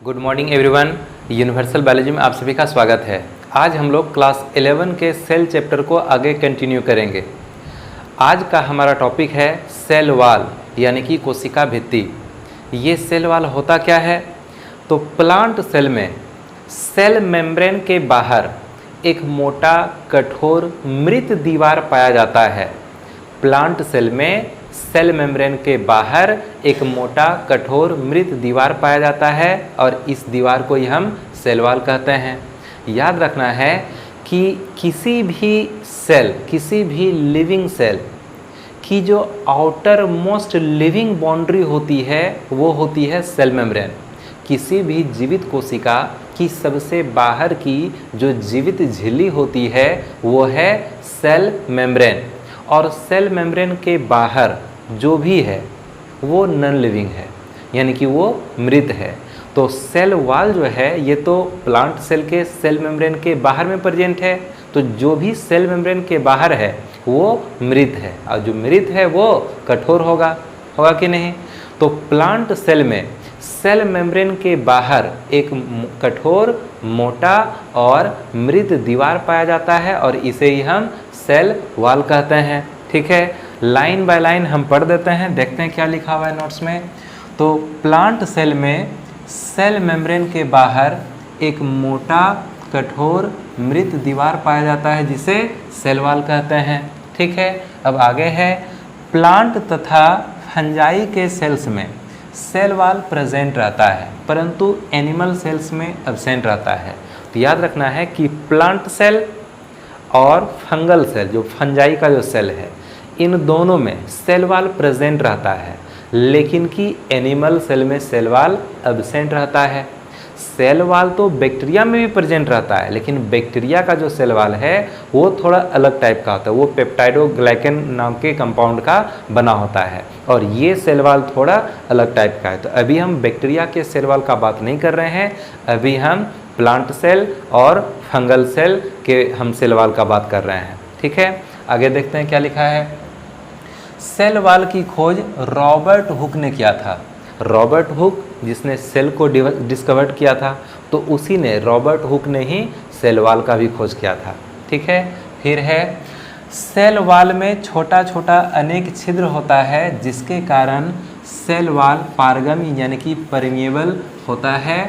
Good morning everyone. Universal biology में आप सभी का स्वागत है। आज हम लोग क्लास 11 के सेल चैप्टर को आगे कंटिन्यू करेंगे। आज का हमारा टॉपिक है सेल वॉल यानी कि कोशिका भित्ति। ये सेल वॉल होता क्या है? तो प्लांट सेल में सेल मेम्ब्रेन के बाहर एक मोटा कठोर मृत दीवार पाया जाता है। प्लांट सेल में सेल मेम्ब्रेन के बाहर एक मोटा कठोर मृत दीवार पाया जाता है और इस दीवार को ही हम सेल वॉल कहते हैं। याद रखना है कि किसी भी लिविंग सेल की जो आउटर मोस्ट लिविंग बाउंड्री होती है वो होती है सेल मेम्ब्रेन। किसी भी जीवित कोशिका की सबसे बाहर की जो जीवित झिल्ली होती है वो है सेल मेम्ब्रेन, और सेल मेम्ब्रेन के बाहर जो भी है वो नॉन लिविंग है यानी कि वो मृत है। तो सेल वॉल जो है ये तो प्लांट सेल के सेल मेम्ब्रेन के बाहर में प्रेजेंट है, तो जो भी सेल मेम्ब्रेन के बाहर है वो मृत है, और जो मृत है वो कठोर होगा कि नहीं? तो प्लांट सेल में सेल मेम्ब्रेन के बाहर एक कठोर मोटा और मृत दीवार पाया जाता है और इसे ही हम सेल वॉल कहते हैं। ठीक है, लाइन बाय लाइन हम पढ़ देते हैं, देखते हैं क्या लिखा हुआ है नोट्स में। तो प्लांट सेल में सेल मेम्ब्रेन के बाहर एक मोटा कठोर मृत दीवार पाया जाता है जिसे सेल वॉल कहते हैं। ठीक है, अब आगे है प्लांट तथा फंजाई के सेल्स में सेल वॉल प्रेजेंट रहता है परंतु एनिमल सेल्स में एब्सेंट रहता है। तो याद रखना है कि प्लांट सेल और फंगल सेल, जो फंजाई का जो सेल है, इन दोनों में सेल वॉल प्रेजेंट रहता है, लेकिन कि एनिमल सेल में सेल वॉल एब्सेंट रहता है। सेल वॉल तो बैक्टीरिया में भी प्रेजेंट रहता है, लेकिन बैक्टीरिया का जो सेल वॉल है वो थोड़ा अलग टाइप का होता है, वो पेप्टाइडोग्लाइकन नाम के कंपाउंड का बना होता है, और ये सेल वॉल थोड़ा अलग टाइप का है। तो अभी हम बैक्टीरिया के सेल वॉल का बात नहीं कर रहे हैं, अभी हम प्लांट सेल और फंगल सेल के हम सेल वॉल का बात कर रहे हैं। ठीक है, आगे देखते हैं क्या लिखा है। सेल वॉल की खोज रॉबर्ट हुक ने किया था। रॉबर्ट हुक जिसने सेल को डिस्कवर किया था, तो उसी ने, रॉबर्ट हुक ने ही सेल वॉल का भी खोज किया था। ठीक है, फिर है सेल वॉल में छोटा छोटा अनेक छिद्र होता है जिसके कारण सेल वॉल पारगम्य यानी कि परमिएबल होता है,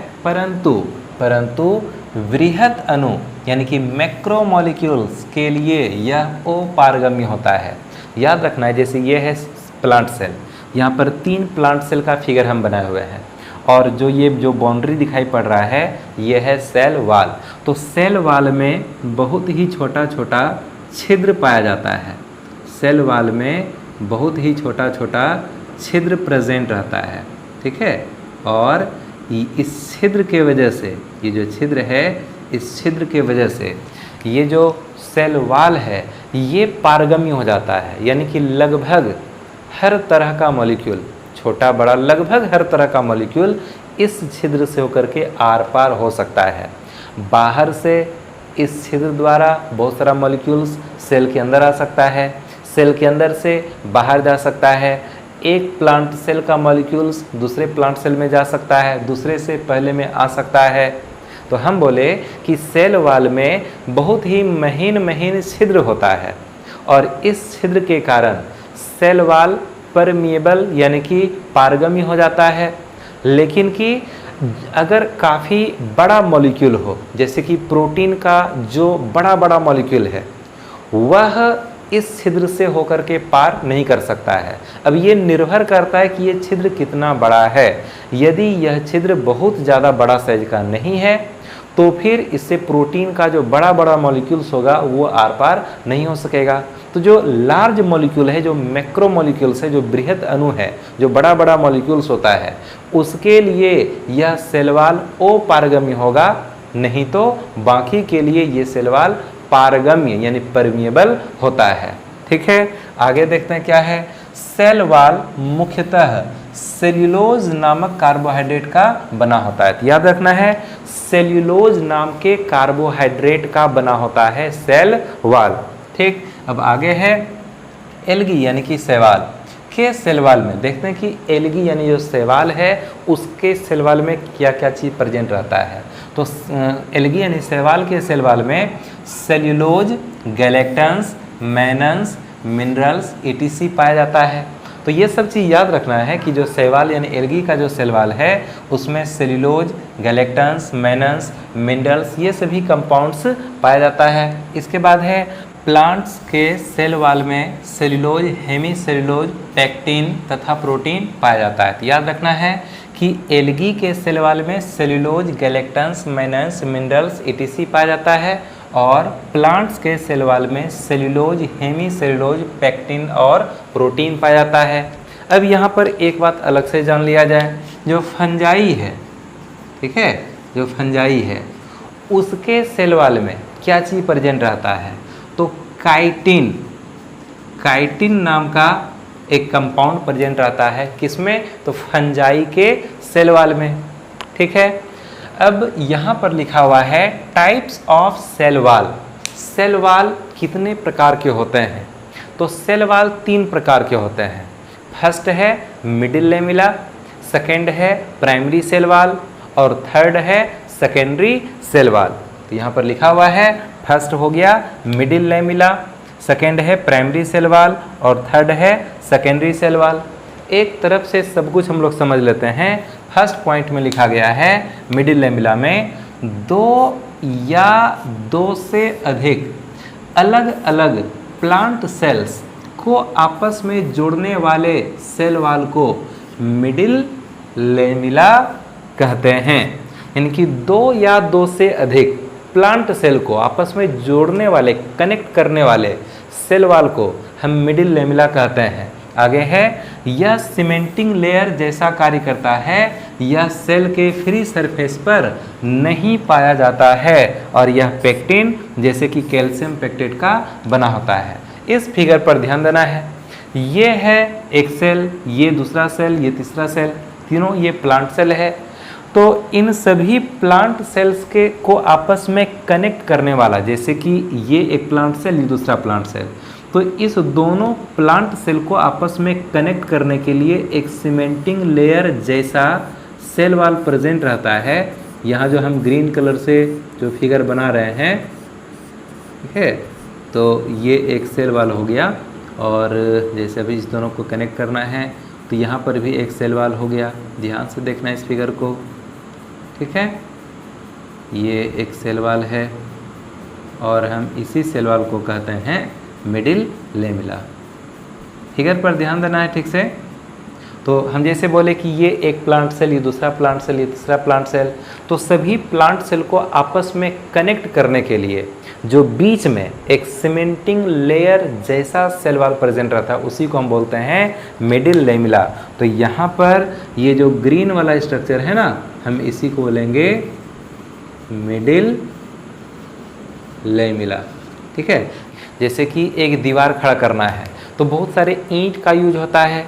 परंतु वृहत अणु यानी कि मैक्रोमोलिक्यूल्स के लिए यह अपारगम्य होता है। याद रखना है, जैसे ये है प्लांट सेल, यहाँ पर 3 प्लांट सेल का फिगर हम बनाए हुए हैं, और ये जो बाउंड्री दिखाई पड़ रहा है ये है सेल वॉल। तो सेल वॉल में बहुत ही छोटा छोटा छिद्र पाया जाता है। सेल वॉल में बहुत ही छोटा छोटा छिद्र प्रेजेंट रहता है। ठीक है, और इस छिद्र के वजह से, ये जो छिद्र है, इस छिद्र के वजह से ये जो सेल वॉल है ये पारगम्य हो जाता है, यानी कि लगभग हर तरह का मॉलिक्यूल, छोटा बड़ा लगभग हर तरह का मॉलिक्यूल इस छिद्र से होकर के आर पार हो सकता है। बाहर से इस छिद्र द्वारा बहुत सारा मॉलिक्यूल्स सेल के अंदर आ सकता है, सेल के अंदर से बाहर जा सकता है। एक प्लांट सेल का मॉलिक्यूल्स दूसरे प्लांट सेल में जा सकता है, दूसरे से पहले में आ सकता है। तो हम बोले कि सेल वॉल में बहुत ही महीन छिद्र होता है, और इस छिद्र के कारण सेल वॉल परमिएबल यानी कि पारगम्य हो जाता है। लेकिन कि अगर काफ़ी बड़ा मॉलिक्यूल हो, जैसे कि प्रोटीन का जो बड़ा मॉलिक्यूल है, वह इस छिद्र से होकर के पार नहीं कर सकता है। अब ये निर्भर करता है कि ये छिद्र कितना बड़ा है। यदि यह छिद्र बहुत ज़्यादा बड़ा साइज का नहीं है तो फिर इससे प्रोटीन का जो बड़ा मॉलिक्यूल्स होगा वो आर पार नहीं हो सकेगा। तो जो लार्ज मॉलिक्यूल है, जो मैक्रो मॉलिक्यूल्स है, जो बृहत अणु है, जो बड़ा मॉलिक्यूल्स होता है, उसके लिए यह सेल वॉल अपारगम्य होगा, नहीं तो बाकी के लिए ये सेल वॉल पारगम्य यानी परमिएबल होता है। ठीक है, आगे देखते हैं क्या है। सेल वॉल मुख्यतः सेल्यूलोज नामक कार्बोहाइड्रेट का बना होता है। तो याद रखना है, सेल्यूलोज नाम के कार्बोहाइड्रेट का बना होता है सेल वॉल। ठीक, अब आगे है एल्गी यानी कि शैवाल के सेल वॉल में देखते हैं कि एल्गी यानी जो शैवाल है उसके सेल वॉल में क्या क्या चीज़ प्रेजेंट रहता है। तो एल्गी यानी शैवाल के सेल वॉल में cellulose, galactans, mannans, minerals ETC पाया जाता है। तो ये सब चीज़ याद रखना है कि जो शैवाल यानी एल्गी का जो सेल वॉल है उसमें सेल्यूलोज, गैलेक्टन्स, मैनन्स, मिनरल्स ये सभी कंपाउंड्स पाया जाता है। इसके बाद है प्लांट्स के सेल वॉल में सेल्यूलोज, हेमी सेल्यूलोज, पेक्टिन तथा प्रोटीन पाया जाता है। तो याद रखना है कि एल्गी के सेल वॉल में cellulose, galactans, mannans, minerals ETC पाया जाता है और प्लांट्स के सेल वॉल में सेल्यूलोज, हेमी सेल्यूलोज, पेक्टिन और प्रोटीन पाया जाता है। अब यहाँ पर एक बात अलग से जान लिया जाए, जो फंजाई है, ठीक है, जो फंजाई है उसके सेल वॉल में क्या चीज़ प्रेजेंट रहता है, तो काइटिन, काइटिन नाम का एक कंपाउंड प्रेजेंट रहता है। किसमें, तो फंजाई के सेल वॉल में, ठीक है। अब यहाँ पर लिखा हुआ है types of cell wall. Cell wall कितने प्रकार के होते हैं, तो सेल वॉल 3 प्रकार के होते हैं। फर्स्ट है मिडिल लेमिला, सेकेंड है प्राइमरी सेल वॉल और थर्ड है सेकेंडरी सेल वॉल। तो यहाँ पर लिखा हुआ है फर्स्ट हो गया मिडिल लेमिला, सेकेंड है प्राइमरी सेल वॉल और थर्ड है सेकेंडरी सेल वॉल। एक तरफ से सब कुछ हम लोग समझ लेते हैं। फर्स्ट पॉइंट में लिखा गया है मिडिल लेमिला में 2 या 2 से अधिक अलग अलग प्लांट सेल्स को आपस में जोड़ने वाले सेल वॉल को मिडिल लेमिला कहते हैं। यानी कि 2 या 2 से अधिक प्लांट सेल को आपस में जोड़ने वाले, कनेक्ट करने वाले सेल वॉल को हम मिडिल लेमिला कहते हैं। आगे है यह सीमेंटिंग लेयर जैसा कार्य करता है, यह सेल के फ्री सरफेस पर नहीं पाया जाता है और यह पेक्टिन जैसे कि कैल्शियम पेक्टेट का बना होता है। इस फिगर पर ध्यान देना है, ये है एक सेल, ये दूसरा सेल, ये तीसरा सेल, तीनों ये प्लांट सेल है। तो इन सभी प्लांट सेल्स के को आपस में कनेक्ट करने वाला, जैसे कि ये एक प्लांट सेल, ये दूसरा प्लांट सेल, तो इस दोनों प्लांट सेल को आपस में कनेक्ट करने के लिए एक सीमेंटिंग लेयर जैसा सेल वॉल प्रेजेंट रहता है। यहाँ जो हम ग्रीन कलर से जो फिगर बना रहे हैं, ठीक है, तो ये एक सेल वॉल हो गया और जैसे अभी इस दोनों को कनेक्ट करना है तो यहाँ पर भी एक सेल वॉल हो गया। ध्यान से देखना इस फिगर को, ठीक है, ये एक सेल वॉल है और हम इसी सेल वॉल को कहते हैं मिडिल लेमिला। फिगर पर ध्यान देना है ठीक से। तो हम जैसे बोले कि ये एक प्लांट सेल, ये दूसरा प्लांट सेल, ये तीसरा प्लांट सेल, तो सभी प्लांट सेल को आपस में कनेक्ट करने के लिए जो बीच में एक सीमेंटिंग लेयर जैसा सेल वॉल प्रेजेंट रहता है उसी को हम बोलते हैं मिडिल लेमिला। तो यहाँ पर ये जो ग्रीन वाला स्ट्रक्चर है ना, हम इसी को बोलेंगे मिडिल लेमिला, ठीक है। जैसे कि एक दीवार खड़ा करना है तो बहुत सारे ईंट का यूज होता है।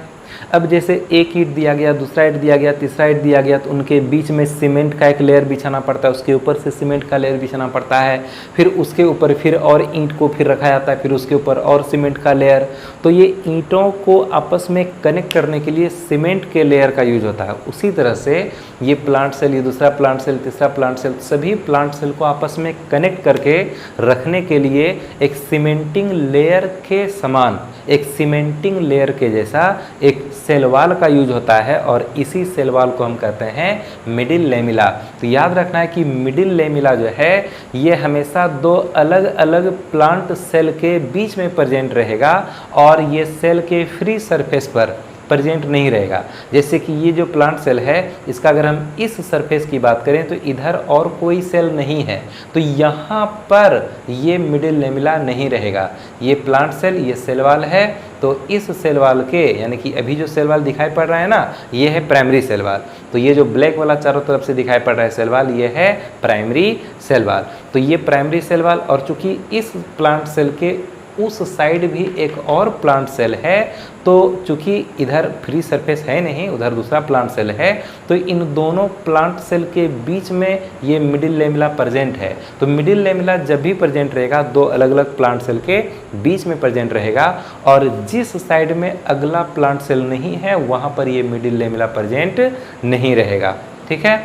अब जैसे एक ईंट दिया गया, दूसरा ईंट दिया गया, तीसरा ईंट दिया गया, तो उनके बीच में सीमेंट का एक लेयर बिछाना पड़ता है, उसके ऊपर से सीमेंट का लेयर बिछाना पड़ता है, फिर उसके ऊपर फिर और ईंट को फिर रखा जाता है, फिर उसके ऊपर और सीमेंट का लेयर। तो ये ईंटों को आपस में कनेक्ट करने के लिए सीमेंट के लेयर का यूज होता है। उसी तरह से ये प्लांट सेल, ये दूसरा प्लांट सेल, तीसरा प्लांट सेल, सभी प्लांट सेल को आपस में कनेक्ट करके रखने के लिए एक सीमेंटिंग लेयर के समान, एक सीमेंटिंग लेयर के जैसा एक सेल वॉल का यूज होता है और इसी सेल वॉल को हम कहते हैं मिडिल लेमिला। तो याद रखना है कि मिडिल लेमिला जो है ये हमेशा 2 अलग अलग प्लांट सेल के बीच में प्रेजेंट रहेगा और ये सेल के फ्री सरफेस पर प्रेजेंट नहीं रहेगा। जैसे कि ये जो प्लांट सेल है, इसका अगर हम इस सरफेस की बात करें तो इधर और कोई सेल नहीं है, तो यहाँ पर ये मिडिल लेमिला नहीं रहेगा। ये प्लांट सेल, ये सेल वॉल है, तो इस सेल वॉल के, यानी कि अभी जो सेल वॉल दिखाई पड़ रहा है ना, ये है प्राइमरी सेल वॉल। तो ये जो ब्लैक वाला चारों तरफ से दिखाई पड़ रहा है सेल वॉल, ये है प्राइमरी सेल वॉल। तो ये प्राइमरी सेल वॉल, और चूंकि इस प्लांट सेल के उस साइड भी एक और प्लांट सेल है। तो चूंकि इधर फ्री सरफेस है नहीं, उधर दूसरा प्लांट सेल है, तो इन दोनों प्लांट सेल के बीच में ये मिडिल लेमिला प्रेजेंट है। तो मिडिल लेमिला जब भी प्रेजेंट रहेगा, दो अलग अलग प्लांट सेल के बीच में प्रेजेंट रहेगा, और जिस साइड में अगला प्लांट सेल नहीं है वहाँ पर ये मिडिल लेमिला प्रेजेंट नहीं रहेगा। ठीक है,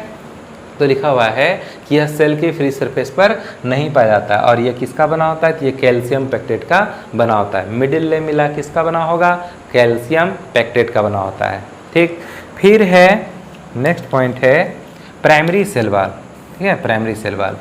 तो लिखा हुआ है कि यह सेल के फ्री सरफेस पर नहीं पाया जाता है। और यह किसका बना होता है? तो ये कैल्शियम पेक्टेट का बना होता है। मिडिल लेमिला किसका बना होगा? कैल्शियम पेक्टेट का बना होता है। ठीक, फिर है नेक्स्ट पॉइंट है प्राइमरी सेल वॉल। ठीक है, प्राइमरी सेल वॉल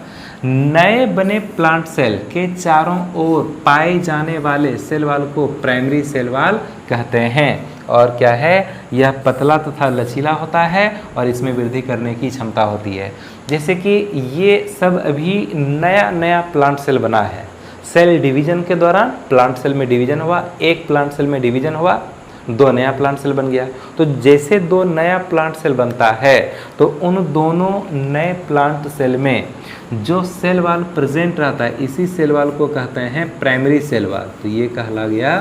नए बने प्लांट सेल के चारों ओर पाए जाने वाले सेल वॉल को प्राइमरी सेल वॉल कहते हैं। और क्या है? यह पतला तथा लचीला होता है और इसमें वृद्धि करने की क्षमता होती है। जैसे कि ये सब अभी नया नया प्लांट सेल बना है, सेल डिवीजन के दौरान प्लांट सेल में डिवीजन हुआ, एक प्लांट सेल में डिवीजन हुआ, दो नया प्लांट सेल बन गया। तो जैसे दो नया प्लांट सेल बनता है, तो उन दोनों नए प्लांट सेल में जो सेल वॉल प्रेजेंट रहता है, इसी सेल वॉल को कहते हैं प्राइमरी सेल वॉल। तो ये कहला गया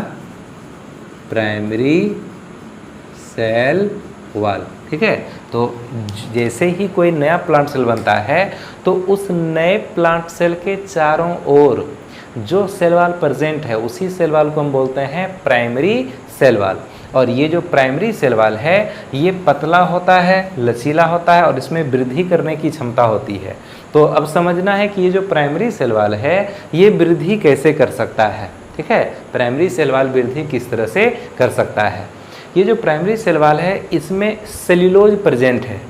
प्राइमरी सेल वॉल। ठीक है, तो जैसे ही कोई नया प्लांट सेल बनता है, तो उस नए प्लांट सेल के चारों ओर जो सेल वॉल प्रेजेंट है, उसी सेल वॉल को हम बोलते हैं प्राइमरी सेल वॉल। और ये जो प्राइमरी सेल वॉल है, ये पतला होता है, लचीला होता है और इसमें वृद्धि करने की क्षमता होती है। तो अब समझना है कि ये जो प्राइमरी सेल वॉल है, ये वृद्धि कैसे कर सकता है। ठीक है, प्राइमरी सेल वॉल वृद्धि किस तरह से कर सकता है। ये जो प्राइमरी सेल वॉल है, इसमें सेल्यूलोज प्रेजेंट है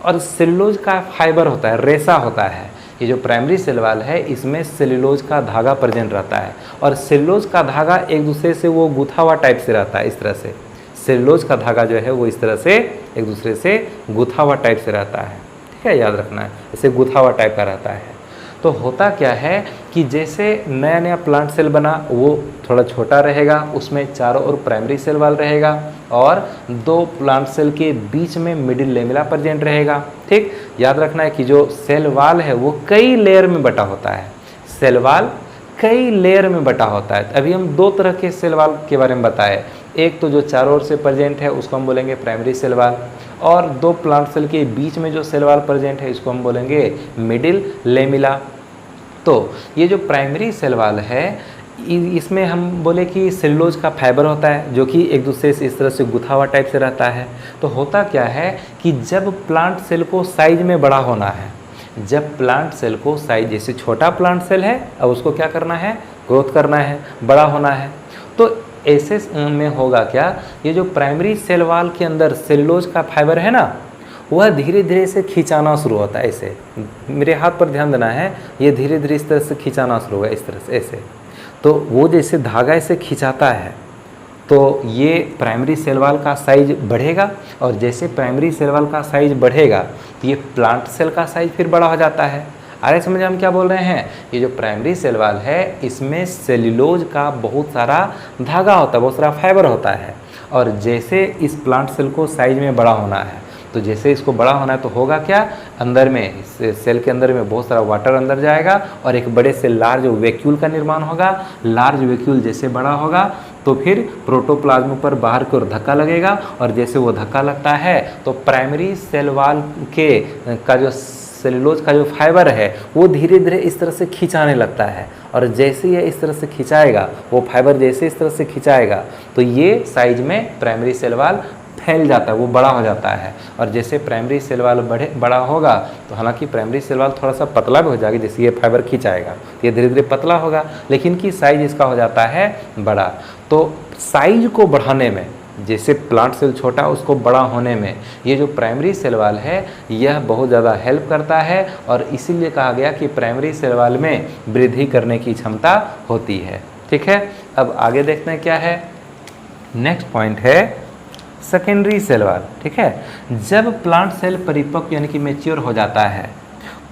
और सेल्यूलोज का फाइबर होता है, रेशा होता है। ये जो प्राइमरी सेल वॉल है, इसमें सेल्यूलोज का धागा प्रेजेंट रहता है और सेल्यूलोज का धागा एक दूसरे से वो गुथा हुआ टाइप से रहता है। इस तरह से सेल्यूलोज का धागा जो है वो इस तरह से एक दूसरे से गुथा हुआ टाइप से रहता है। ठीक है, याद रखना है, ऐसे गुथा हुआ टाइप का रहता है। तो होता क्या है कि जैसे नया नया प्लांट सेल बना, वो थोड़ा छोटा रहेगा, उसमें चारों ओर प्राइमरी सेल वॉल रहेगा और दो प्लांट सेल के बीच में मिडिल लेमिला प्रेजेंट रहेगा। ठीक, याद रखना है कि जो सेल वॉल है वो कई लेयर में बटा होता है। सेल वॉल कई लेयर में बटा होता है। अभी हम दो तरह के सेल वॉल के बारे में बताए, एक तो जो चारों ओर से प्रेजेंट है उसको हम बोलेंगे प्राइमरी सेल वॉल, और दो प्लांट सेल के बीच में जो सेल वॉल प्रेजेंट है इसको हम बोलेंगे मिडिल लेमिला। तो ये जो प्राइमरी सेल वॉल है, इसमें हम बोले कि सेल्यूलोज का फाइबर होता है जो कि एक दूसरे से इस तरह से गुथा हुआ टाइप से रहता है। तो होता क्या है कि जब प्लांट सेल को साइज में बड़ा होना है, जब प्लांट सेल को साइज, जैसे छोटा प्लांट सेल है, अब उसको क्या करना है? ग्रोथ करना है, बड़ा होना है। तो ऐसे में होगा क्या, ये जो प्राइमरी सेल वॉल के अंदर सेल्यूलोज का फाइबर है ना, वह धीरे धीरे से खिंचाना शुरू होता है। ऐसे मेरे हाथ पर ध्यान देना है, ये धीरे धीरे इस तरह से खिंचाना शुरू होगा, इस तरह से ऐसे। तो वो जैसे धागा ऐसे खिंचाता है, तो ये प्राइमरी सेल वॉल का साइज बढ़ेगा, और जैसे प्राइमरी सेल वॉल का साइज बढ़ेगा तो ये प्लांट सेल का साइज फिर बड़ा हो जाता है। अरे समझ हम क्या बोल रहे हैं? ये जो प्राइमरी सेल वॉल है, इसमें सेल्यूलोज का बहुत सारा धागा होता है, बहुत सारा फाइबर होता है। और जैसे इस प्लांट सेल को साइज में बड़ा होना है, तो जैसे इसको बड़ा होना है तो होगा क्या, अंदर में सेल के अंदर में बहुत सारा वाटर अंदर जाएगा और एक बड़े से लार्ज वैक्यूल का निर्माण होगा। लार्ज वैक्यूल जैसे बड़ा होगा तो फिर प्रोटोप्लाज्म पर बाहर की ओर धक्का लगेगा, और जैसे वो धक्का लगता है तो प्राइमरी सेल वॉल के का जो सेल्यूलोज का जो फाइबर है वो धीरे धीरे इस तरह से खिंचाने लगता है। और जैसे ये इस तरह से खिंचाएगा, वो फाइबर जैसे इस तरह से खिंचाएगा, तो ये साइज में प्राइमरी सेल वॉल फैल जाता है, वो बड़ा हो जाता है। और जैसे प्राइमरी सेल वॉल बड़ा होगा, तो हालांकि प्राइमरी सेल वॉल थोड़ा सा पतला भी हो जाएगा, जैसे ये फाइबर खिंचाएगा ये धीरे धीरे पतला होगा, लेकिन कि साइज इसका हो जाता है बड़ा। तो साइज को बढ़ाने में, जैसे प्लांट सेल छोटा उसको बड़ा होने में, ये जो प्राइमरी सेल वॉल है यह बहुत ज़्यादा हेल्प करता है, और इसीलिए कहा गया कि प्राइमरी सेल वॉल में वृद्धि करने की क्षमता होती है। ठीक है, अब आगे देखते हैं क्या है। नेक्स्ट पॉइंट है सेकेंडरी सेल वॉल। ठीक है, जब प्लांट सेल परिपक्व यानी कि मैच्योर हो जाता है,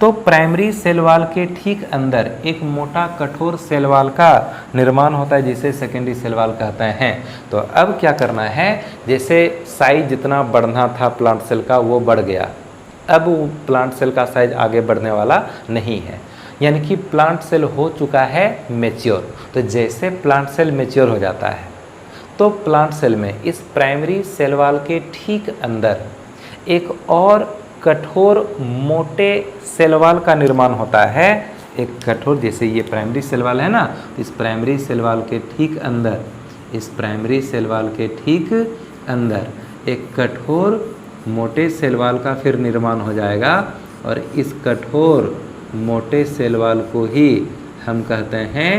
तो प्राइमरी सेल वॉल के ठीक अंदर एक मोटा कठोर सेल वॉल का निर्माण होता है, जिसे सेकेंडरी सेल वॉल कहते हैं। तो अब क्या करना है, जैसे साइज जितना बढ़ना था प्लांट सेल का वो बढ़ गया, अब प्लांट सेल का साइज आगे बढ़ने वाला नहीं है। यानी कि प्लांट सेल हो चुका है मैच्योर। तो जैसे प्लांट सेल मैच्योर हो जाता है तो प्लांट सेल में इस प्राइमरी सेल वॉल के ठीक अंदर एक और कठोर मोटे सेल वॉल का निर्माण होता है। एक कठोर, जैसे ये प्राइमरी सेल वॉल है ना, तो इस प्राइमरी सेल वॉल के ठीक अंदर, इस प्राइमरी सेल वॉल के ठीक अंदर एक कठोर मोटे सेल वॉल का फिर निर्माण हो जाएगा और इस कठोर मोटे सेल वॉल को ही हम कहते हैं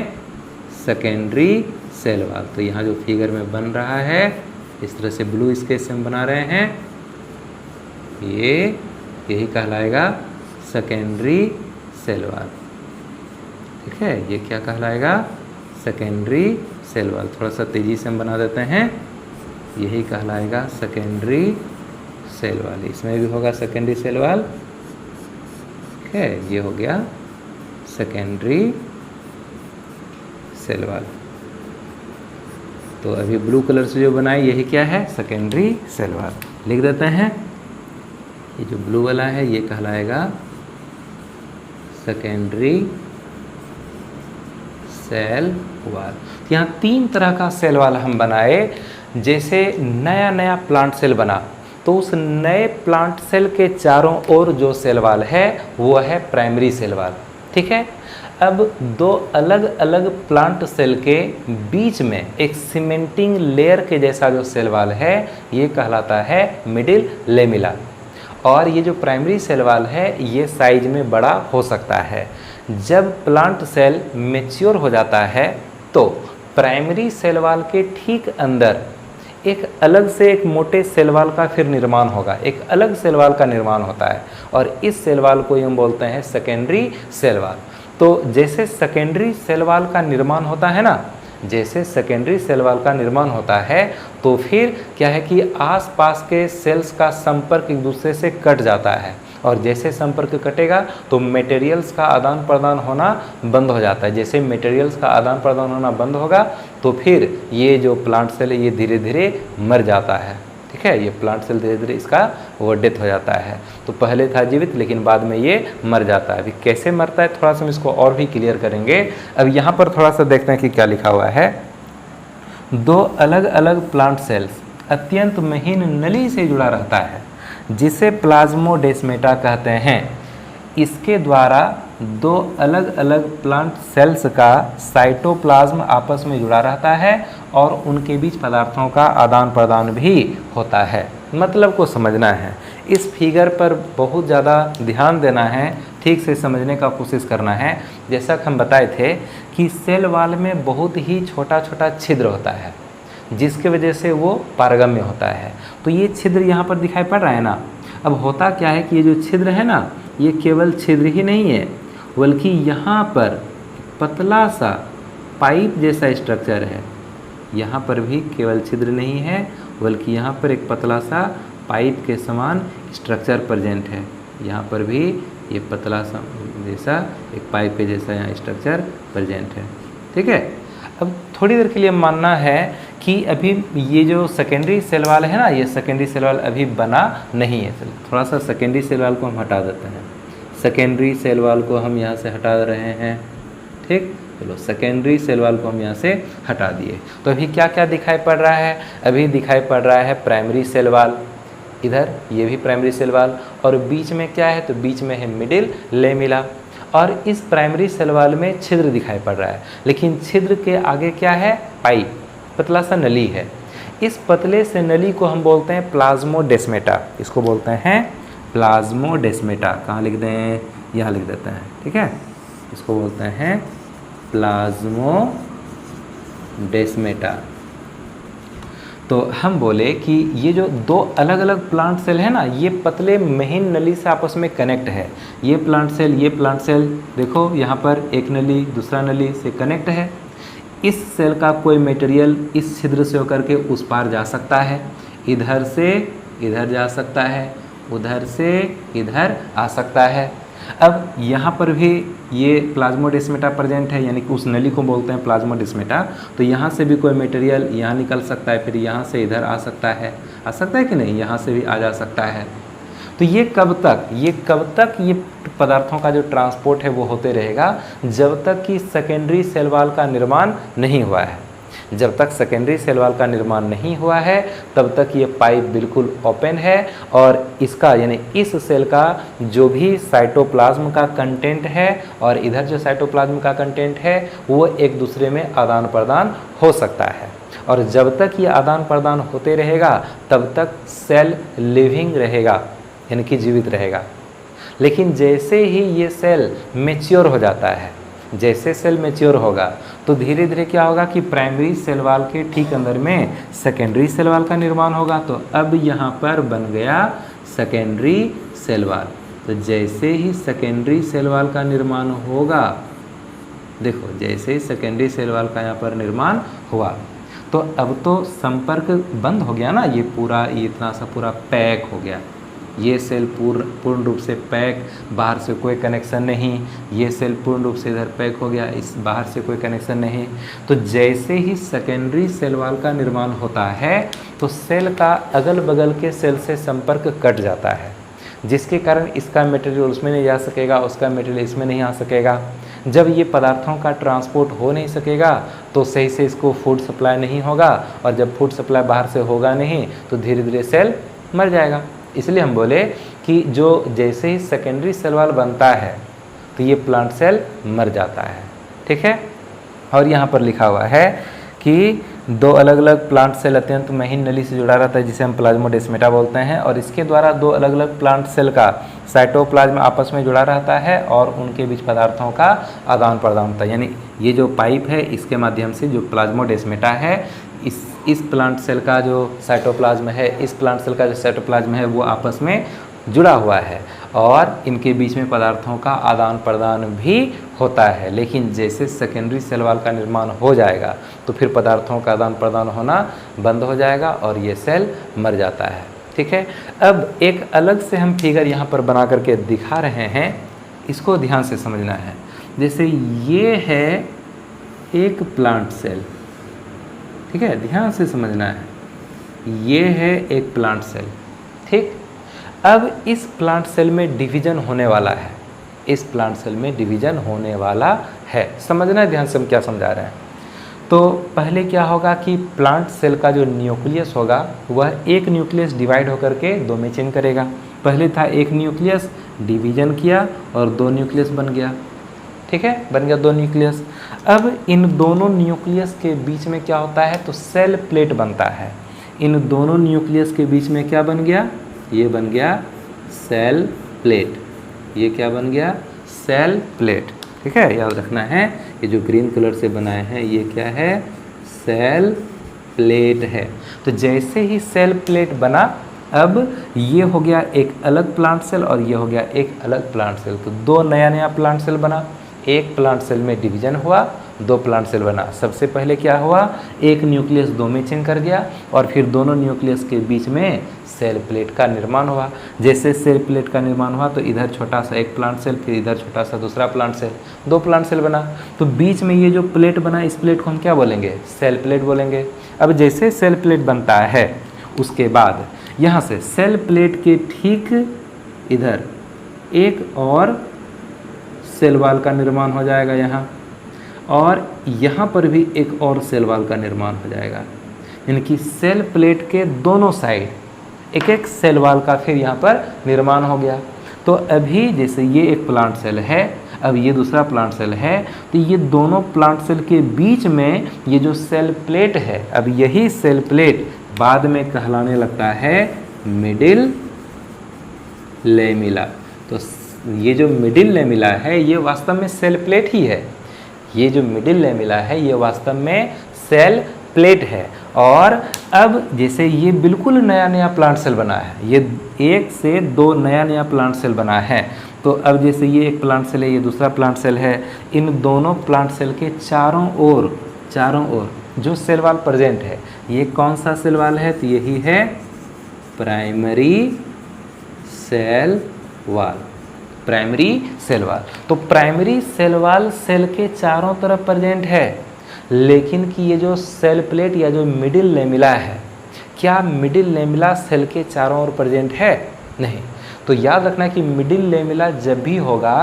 सेकेंडरी सेल वॉल। तो यहाँ जो फिगर में बन रहा है इस तरह से ब्लू स्केच से हम बना रहे हैं, यही कहलाएगा सेकेंडरी सेल वॉल। ठीक है, ये क्या कहलाएगा? Secondary cell wall. थोड़ा सा तेजी से हम बना देते हैं, यही कहलाएगा सेकेंडरी सेल वॉल। इसमें भी होगा सेकेंडरी सेल वॉल। ठीक है, ये हो गया सेकेंडरी सेल वॉल। तो अभी ब्लू कलर से जो बनाए यही क्या है? Secondary cell wall. लिख देते हैं, ये जो ब्लू वाला है ये कहलाएगा सेकेंडरी सेल वॉल। यहाँ 3 तरह का सेल वॉल हम बनाए। जैसे नया नया प्लांट सेल बना तो उस नए प्लांट सेल के चारों ओर जो सेल वॉल है वो है प्राइमरी सेल वॉल। ठीक है, अब 2 अलग अलग प्लांट सेल के बीच में एक सीमेंटिंग लेयर के जैसा जो सेल वॉल है ये कहलाता है मिडिल लेमिला। और ये जो प्राइमरी सेल वॉल है ये साइज में बड़ा हो सकता है। जब प्लांट सेल मैच्योर हो जाता है तो प्राइमरी सेल वॉल के ठीक अंदर एक अलग से एक मोटे सेल वॉल का फिर निर्माण होगा, एक अलग सेल वॉल का निर्माण होता है और इस सेल वॉल को हम बोलते हैं सेकेंडरी सेल वॉल। तो जैसे सेकेंडरी सेल वॉल का निर्माण होता है ना, जैसे सेकेंडरी सेल वॉल का निर्माण होता है तो फिर क्या है कि आसपास के सेल्स का संपर्क एक दूसरे से कट जाता है और जैसे संपर्क कटेगा तो मटेरियल्स का आदान प्रदान होना बंद हो जाता है। जैसे मटेरियल्स का आदान प्रदान होना बंद होगा तो फिर ये जो प्लांट सेल है ये धीरे धीरे मर जाता है। ठीक है, ये प्लांट सेल धीरे धीरे इसका वो डेथ हो जाता है। तो पहले था जीवित लेकिन बाद में ये मर जाता है। अभी कैसे मरता है थोड़ा सा हम इसको और भी क्लियर करेंगे। अब यहाँ पर थोड़ा सा देखते हैं कि क्या लिखा हुआ है। 2 अलग अलग प्लांट सेल्स अत्यंत महीन नली से जुड़ा रहता है जिसे प्लाज्मोडेस्मेटा कहते हैं। इसके द्वारा 2 अलग अलग प्लांट सेल्स का साइटोप्लाज्म आपस में जुड़ा रहता है और उनके बीच पदार्थों का आदान प्रदान भी होता है। मतलब को समझना है, इस फिगर पर बहुत ज़्यादा ध्यान देना है, ठीक से समझने का कोशिश करना है। जैसा कि हम बताए थे कि सेल वॉल में बहुत ही छोटा छोटा छिद्र होता है जिसके वजह से वो पारगम्य होता है। तो ये छिद्र यहाँ पर दिखाई पड़ रहा है ना। अब होता क्या है कि ये जो छिद्र है ना ये केवल छिद्र ही नहीं है बल्कि यहाँ पर पतला सा पाइप जैसा स्ट्रक्चर है। यहाँ पर भी केवल छिद्र नहीं है बल्कि यहाँ पर एक पतला सा पाइप के समान स्ट्रक्चर प्रेजेंट है। यहाँ पर भी ये पतला सा जैसा एक पाइप के जैसा यहाँ स्ट्रक्चर प्रेजेंट है। ठीक है, अब थोड़ी देर के लिए मानना है कि अभी ये जो सेकेंडरी सेल वॉल है ना ये सेकेंडरी सेल वॉल अभी बना नहीं है। चलो थोड़ा सा सेकेंडरी सेल वॉल को हम हटा देते हैं। सेकेंडरी सेल वॉल को हम यहाँ से हटा रहे हैं। ठीक, चलो सेकेंडरी सेल वॉल को हम यहाँ से हटा दिए। तो अभी क्या क्या दिखाई पड़ रहा है? अभी दिखाई पड़ रहा है प्राइमरी सेल वॉल, इधर ये भी प्राइमरी सेल वॉल और बीच में क्या है? तो बीच में है मिडिल लेमिला और इस प्राइमरी सेल वॉल में छिद्र दिखाई पड़ रहा है लेकिन छिद्र के आगे क्या है? पाइप, पतला सा नली है। इस पतले से नली को हम बोलते हैं प्लाज्मोडेस्मेटा। इसको बोलते हैं प्लाज्मोडेस्मेटा। कहाँ लिख दें? यहाँ लिख देते हैं। ठीक है, इसको बोलते हैं प्लाज्मोडेस्मेटा। तो हम बोले कि ये जो 2 अलग अलग प्लांट सेल है ना ये पतले महीन नली से आपस में कनेक्ट है। ये प्लांट सेल देखो यहाँ पर एक नली दूसरा नली से कनेक्ट है। इस सेल का कोई मटेरियल इस छिद्र से होकर के उस पार जा सकता है, इधर से इधर जा सकता है, उधर से इधर आ सकता है। अब यहाँ पर भी ये प्लाज्मोडेस्मेटा प्रेजेंट है यानी कि उस नली को बोलते हैं प्लाज्मोडेस्मेटा। तो यहाँ से भी कोई मटेरियल यहाँ निकल सकता है, फिर यहाँ से इधर आ सकता है कि नहीं? यहाँ से भी आ जा सकता है। तो ये कब तक ये पदार्थों का जो ट्रांसपोर्ट है वो होते रहेगा, जब तक कि सेकेंडरी सेल वॉल का निर्माण नहीं हुआ है। जब तक सेकेंडरी सेल वॉल का निर्माण नहीं हुआ है तब तक ये पाइप बिल्कुल ओपन है और इसका यानी इस सेल का जो भी साइटोप्लाज्म का कंटेंट है और इधर जो साइटोप्लाज्म का कंटेंट है वो एक दूसरे में आदान प्रदान हो सकता है। और जब तक ये आदान प्रदान होते रहेगा तब तक सेल लिविंग रहेगा, यानी कि जीवित रहेगा। लेकिन जैसे ही ये सेल मैच्योर हो जाता है, जैसे सेल मैच्योर होगा तो धीरे धीरे क्या होगा कि प्राइमरी सेल वॉल के ठीक अंदर में सेकेंडरी सेल वॉल का निर्माण होगा। तो अब यहाँ पर बन गया सेकेंडरी सेल वॉल। तो जैसे ही सेकेंडरी सेल वॉल का निर्माण होगा, देखो जैसे ही सेकेंडरी सेल वॉल का यहाँ पर निर्माण हुआ तो अब तो संपर्क बंद हो गया ना, ये पूरा ये इतना सा पूरा पैक हो गया। ये सेल पूर्ण रूप से पैक, बाहर से कोई कनेक्शन नहीं। ये सेल पूर्ण रूप से इधर पैक हो गया, इस बाहर से कोई कनेक्शन नहीं। तो जैसे ही सेकेंडरी सेल वॉल का निर्माण होता है तो सेल का अगल बगल के सेल से संपर्क कट जाता है, जिसके कारण इसका मटेरियल उसमें नहीं जा सकेगा, उसका मटेरियल इसमें नहीं आ सकेगा। जब ये पदार्थों का ट्रांसपोर्ट हो नहीं सकेगा तो सही से इसको फूड सप्लाई नहीं होगा, और जब फूड सप्लाई बाहर से होगा नहीं तो धीरे धीरे सेल मर जाएगा। इसलिए हम बोले कि जो जैसे ही सेकेंडरी सेल वॉल बनता है तो ये प्लांट सेल मर जाता है। ठीक है। और यहाँ पर लिखा हुआ है कि दो अलग अलग प्लांट सेल अत्यंत महीन नली से जुड़ा रहता है जिसे हम प्लाज्मोडेस्माटा बोलते हैं, और इसके द्वारा दो अलग अलग प्लांट सेल का साइटोप्लाज्म आपस में जुड़ा रहता है और उनके बीच पदार्थों का आदान प्रदान होता है। यानी ये जो पाइप है इसके माध्यम से जो प्लाज्मोडेस्माटा है, इस प्लांट सेल का जो साइटोप्लाज्म है, इस प्लांट सेल का जो साइटोप्लाज्म है वो आपस में जुड़ा हुआ है और इनके बीच में पदार्थों का आदान प्रदान भी होता है। लेकिन जैसे सेकेंडरी सेल वॉल का निर्माण हो जाएगा तो फिर पदार्थों का आदान प्रदान होना बंद हो जाएगा और ये सेल मर जाता है। ठीक है। अब एक अलग से हम फिगर यहाँ पर बना करके दिखा रहे हैं, इसको ध्यान से समझना है। जैसे ये है एक प्लांट सेल, ठीक है, ध्यान से समझना है। ये है एक प्लांट सेल, ठीक। अब इस प्लांट सेल में डिवीजन होने वाला है, इस प्लांट सेल में डिवीजन होने वाला है। समझना है ध्यान से हम क्या समझा रहे हैं। तो पहले क्या होगा कि प्लांट सेल का जो न्यूक्लियस होगा वह एक न्यूक्लियस डिवाइड होकर के दो में चेंज करेगा। पहले था एक न्यूक्लियस, डिवीजन किया और दो न्यूक्लियस बन गया। ठीक है, बन गया दो न्यूक्लियस। अब इन दोनों न्यूक्लियस के बीच में क्या होता है तो सेल प्लेट बनता है। इन दोनों न्यूक्लियस के बीच में क्या बन गया, ये बन गया सेल प्लेट। ये क्या बन गया, सेल प्लेट। ठीक है, याद रखना है ये जो ग्रीन कलर से बनाए हैं ये क्या है, सेल प्लेट है। तो जैसे ही सेल प्लेट बना, अब ये हो गया एक अलग प्लांट सेल और ये हो गया एक अलग प्लांट सेल। तो दो नया नया प्लांट सेल बना, एक प्लांट सेल में डिवीजन हुआ, दो प्लांट सेल बना। सबसे पहले क्या हुआ, एक न्यूक्लियस दो में चेंज कर दिया और फिर दोनों न्यूक्लियस के बीच में सेल प्लेट का निर्माण हुआ। जैसे सेल प्लेट का निर्माण हुआ तो इधर छोटा सा एक प्लांट सेल, फिर इधर छोटा सा दूसरा प्लांट सेल, दो प्लांट सेल बना। तो बीच में ये जो प्लेट बना, इस प्लेट को हम क्या बोलेंगे, सेल प्लेट बोलेंगे। अब जैसे सेल प्लेट बनता है उसके बाद यहाँ से सेल प्लेट के ठीक इधर एक और सेल वॉल का निर्माण हो जाएगा यहाँ, और यहाँ पर भी एक और सेल वॉल का निर्माण हो जाएगा। यानी कि सेल प्लेट के दोनों साइड एक एक सेल वॉल का फिर यहाँ पर निर्माण हो गया। तो अभी जैसे ये एक प्लांट सेल है, अब ये दूसरा प्लांट सेल है, तो ये दोनों प्लांट सेल के बीच में ये जो सेल प्लेट है, अब यही सेल प्लेट बाद में कहलाने लगता है मिडिल लेमिला। तो ये जो मिडिल लेमिला है ये वास्तव में सेल प्लेट ही है। ये जो मिडिल लेमिला है ये वास्तव में सेल प्लेट है। और अब जैसे ये बिल्कुल नया नया प्लांट सेल बना है, ये एक से दो नया नया प्लांट सेल बना है। तो अब जैसे ये एक प्लांट सेल है, ये दूसरा प्लांट सेल है, इन दोनों प्लांट सेल के चारों ओर जो सेल वॉल प्रेजेंट है, ये कौन सा सेल वॉल है, तो यही है primary cell wall. Primary cell wall, तो प्राइमरी सेल वॉल सेल के चारों तरफ प्रेजेंट है, लेकिन कि ये जो सेल प्लेट या जो मिडिल लेमिला है, क्या मिडिल लेमिला सेल के चारों ओर प्रेजेंट है, नहीं। तो याद रखना कि मिडिल लेमिला जब भी होगा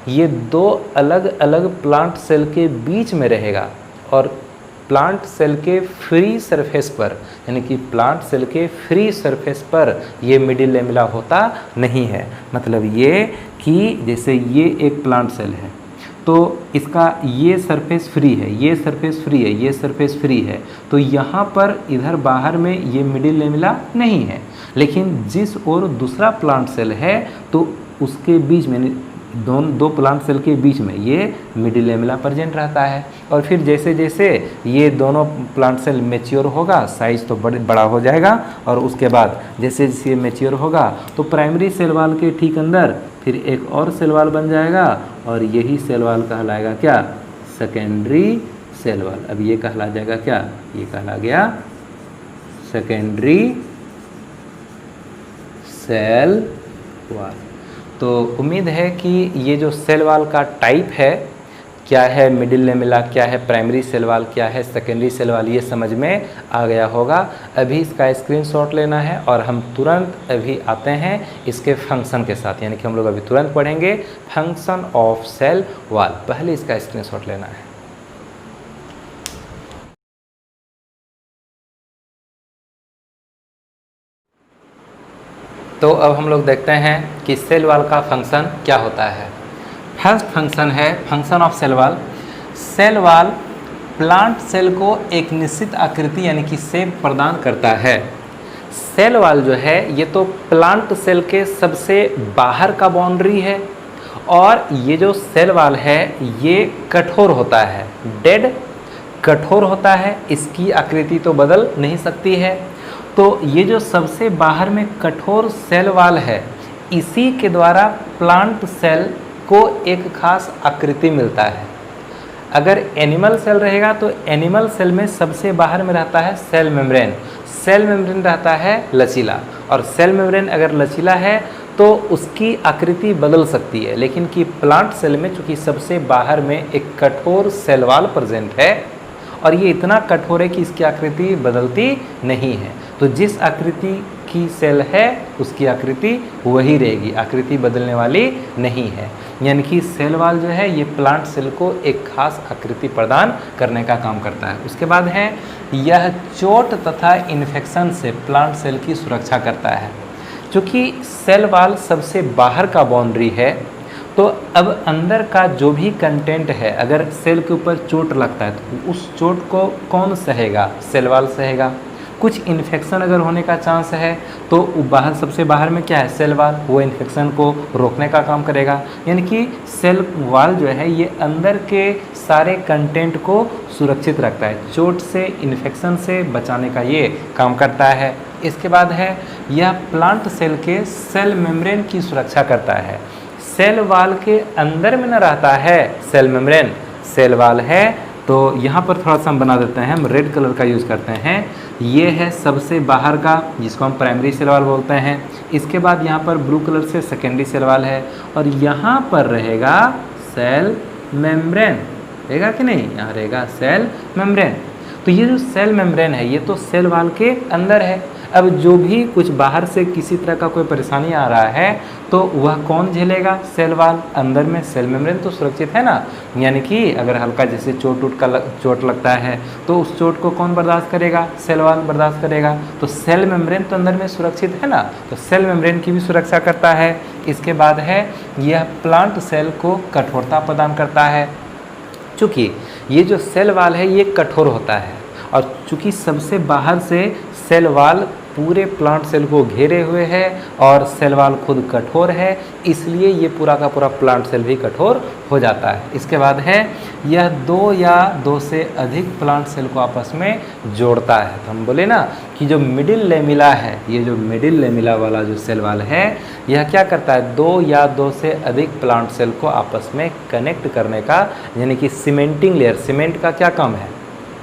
ये दो अलग अलग प्लांट सेल के बीच में रहेगा और प्लांट सेल के फ्री सरफेस पर, यानी कि प्लांट सेल के फ्री सरफेस पर ये मिडिल लेमिला होता नहीं है। मतलब ये कि जैसे ये एक प्लांट सेल है तो इसका ये सरफेस फ्री है, ये सरफेस फ्री है, ये सरफेस फ्री है, तो यहाँ पर इधर बाहर में ये मिडिल लेमिला नहीं है। लेकिन जिस ओर दूसरा प्लांट सेल है तो उसके बीच में दो प्लांट सेल के बीच में ये मिडिल लेमिला प्रेजेंट रहता है। और फिर जैसे जैसे ये दोनों प्लांट सेल मैच्योर होगा, साइज तो बड़ा हो जाएगा, और उसके बाद जैसे जैसे ये मैच्योर होगा तो प्राइमरी सेल वाल के ठीक अंदर फिर एक और सेल वाल बन जाएगा और यही सेल वाल कहलाएगा क्या? Secondary cell wall. अब ये कहला जाएगा क्या? ये कहला गया सेकेंडरी सेल वाल। तो उम्मीद है कि ये जो सेल वाल का टाइप है, क्या है मिडिल लेमिला, क्या है प्राइमरी सेल वाल, क्या है सेकेंडरी सेल वाल, ये समझ में आ गया होगा। अभी इसका स्क्रीनशॉट लेना है और हम तुरंत अभी आते हैं इसके फंक्शन के साथ, यानी कि हम लोग अभी तुरंत पढ़ेंगे फंक्शन ऑफ सेल वाल। पहले इसका स्क्रीनशॉट लेना है। तो अब हम लोग देखते हैं कि सेल वाल का फंक्शन क्या होता है। फर्स्ट फंक्शन है function of cell wall. Cell wall plant cell को एक निश्चित आकृति यानी कि शेप प्रदान करता है। सेल वाल जो है ये तो प्लांट सेल के सबसे बाहर का बाउंड्री है और ये जो सेल वाल है ये कठोर होता है, डेड कठोर होता है, इसकी आकृति तो बदल नहीं सकती है। तो ये जो सबसे बाहर में कठोर सेल वाल है इसी के द्वारा प्लांट सेल को एक खास आकृति मिलता है। अगर एनिमल सेल रहेगा तो एनिमल सेल में सबसे बाहर में रहता है सेल मेम्ब्रेन। सेल मेम्ब्रेन रहता है लचीला, और सेल मेम्ब्रेन अगर लचीला है तो उसकी आकृति बदल सकती है। लेकिन कि प्लांट सेल में चूँकि सबसे बाहर में एक कठोर सेल वाल प्रेजेंट है और ये इतना कठोर है कि इसकी आकृति बदलती नहीं है, तो जिस आकृति की सेल है उसकी आकृति वही रहेगी, आकृति बदलने वाली नहीं है। यानी कि सेल वाल जो है ये प्लांट सेल को एक खास आकृति प्रदान करने का काम करता है। उसके बाद है यह चोट तथा इन्फेक्शन से प्लांट सेल की सुरक्षा करता है। चूँकि सेल वाल सबसे बाहर का बाउंड्री है तो अब अंदर का जो भी कंटेंट है अगर सेल के ऊपर चोट लगता है तो उस चोट को कौन सहेगा? Cell wall सहेगा। कुछ इन्फेक्शन अगर होने का चांस है तो बाहर सबसे बाहर में क्या है? सेल वाल, वो इन्फेक्शन को रोकने का काम करेगा। यानी कि सेल वाल जो है ये अंदर के सारे कंटेंट को सुरक्षित रखता है, चोट से इन्फेक्शन से बचाने का ये काम करता है। इसके बाद है यह प्लांट सेल के सेल मेम्ब्रेन की सुरक्षा करता है। सेल वाल के अंदर में न रहता है सेल मेम्ब्रेन, सेल वाल है तो यहाँ पर थोड़ा सा हम बना देते हैं, हम रेड कलर का यूज़ करते हैं। ये है सबसे बाहर का जिसको हम प्राइमरी सेल वाल बोलते हैं। इसके बाद यहाँ पर ब्लू कलर से सेकेंडरी सेल वाल है और यहाँ पर रहेगा सेल मेम्ब्रेन, रहेगा कि नहीं? यहाँ रहेगा सेल मेम्ब्रेन। तो ये जो सेल मेम्ब्रेन है ये तो सेल वाल के अंदर है। अब जो भी कुछ बाहर से किसी तरह का कोई परेशानी आ रहा है तो वह कौन झेलेगा? Cell wall. अंदर में सेल मेम्ब्रेन तो सुरक्षित है ना, यानी कि अगर हल्का जैसे चोट लगता है तो उस चोट को कौन बर्दाश्त करेगा? सेल वाल बर्दाश्त करेगा। तो सेल मेम्ब्रेन तो अंदर में सुरक्षित है ना, तो सेल मेम्ब्रेन की भी सुरक्षा करता है। इसके बाद है यह प्लांट सेल को कठोरता प्रदान करता है। चूँकि ये जो सेल वाल है ये कठोर होता है और चूँकि सबसे बाहर से सेल वाल पूरे प्लांट सेल को घेरे हुए है और सेल वाल खुद कठोर है, इसलिए ये पूरा का पूरा प्लांट सेल भी कठोर हो जाता है। इसके बाद है यह दो या दो से अधिक प्लांट सेल को आपस में जोड़ता है। तो हम बोले ना कि जो मिडिल लेमिला है, ये जो मिडिल लेमिला वाला जो सेल वाल है यह क्या करता है? दो या दो से अधिक प्लांट सेल को आपस में कनेक्ट करने का, यानी कि सीमेंटिंग लेयर, सीमेंट का क्या काम है?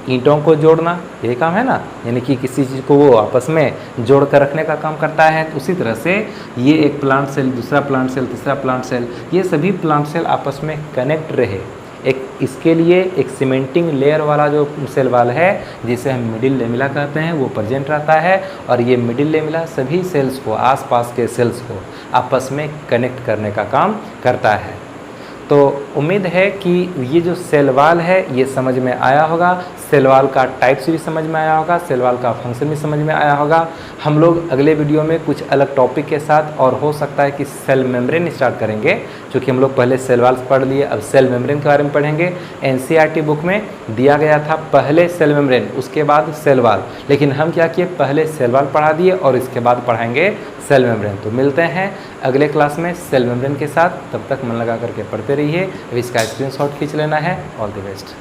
ईंटों को जोड़ना, यही काम है ना, यानी कि किसी चीज़ को वो आपस में जोड़ कर रखने का काम करता है। तो उसी तरह से ये एक प्लांट सेल, दूसरा प्लांट सेल, तीसरा प्लांट सेल, ये सभी प्लांट सेल आपस में कनेक्ट रहे, एक इसके लिए एक सीमेंटिंग लेयर वाला जो सेल वाल है, जिसे हम मिडिल लेमिला कहते हैं, वो प्रेजेंट रहता है। और ये मिडिल लेमिला सभी सेल्स को, आसपास के सेल्स को आपस में कनेक्ट करने का काम करता है। तो उम्मीद है कि ये जो सेल वाल है ये समझ में आया होगा, सेल वाल का टाइप्स भी समझ में आया होगा, सेल वाल का फंक्शन भी समझ में आया होगा। हम लोग अगले वीडियो में कुछ अलग टॉपिक के साथ, और हो सकता है कि सेल मेम्ब्रेन स्टार्ट करेंगे, क्योंकि हम लोग पहले सेल वाल पढ़ लिए, अब सेल मेम्ब्रेन के बारे में पढ़ेंगे। एनसीईआरटी बुक में दिया गया था पहले सेल मेम्ब्रेन उसके बाद सेल वाल, लेकिन हम क्या किए, पहले सेल वाल पढ़ा दिए और इसके बाद पढ़ाएंगे सेल मेम्ब्रेन। तो मिलते हैं अगले क्लास में सेल मेम्ब्रेन के साथ, तब तक मन लगा करके पढ़ते रहिए। अब इसका स्क्रीनशॉट खींच लेना है। All the best.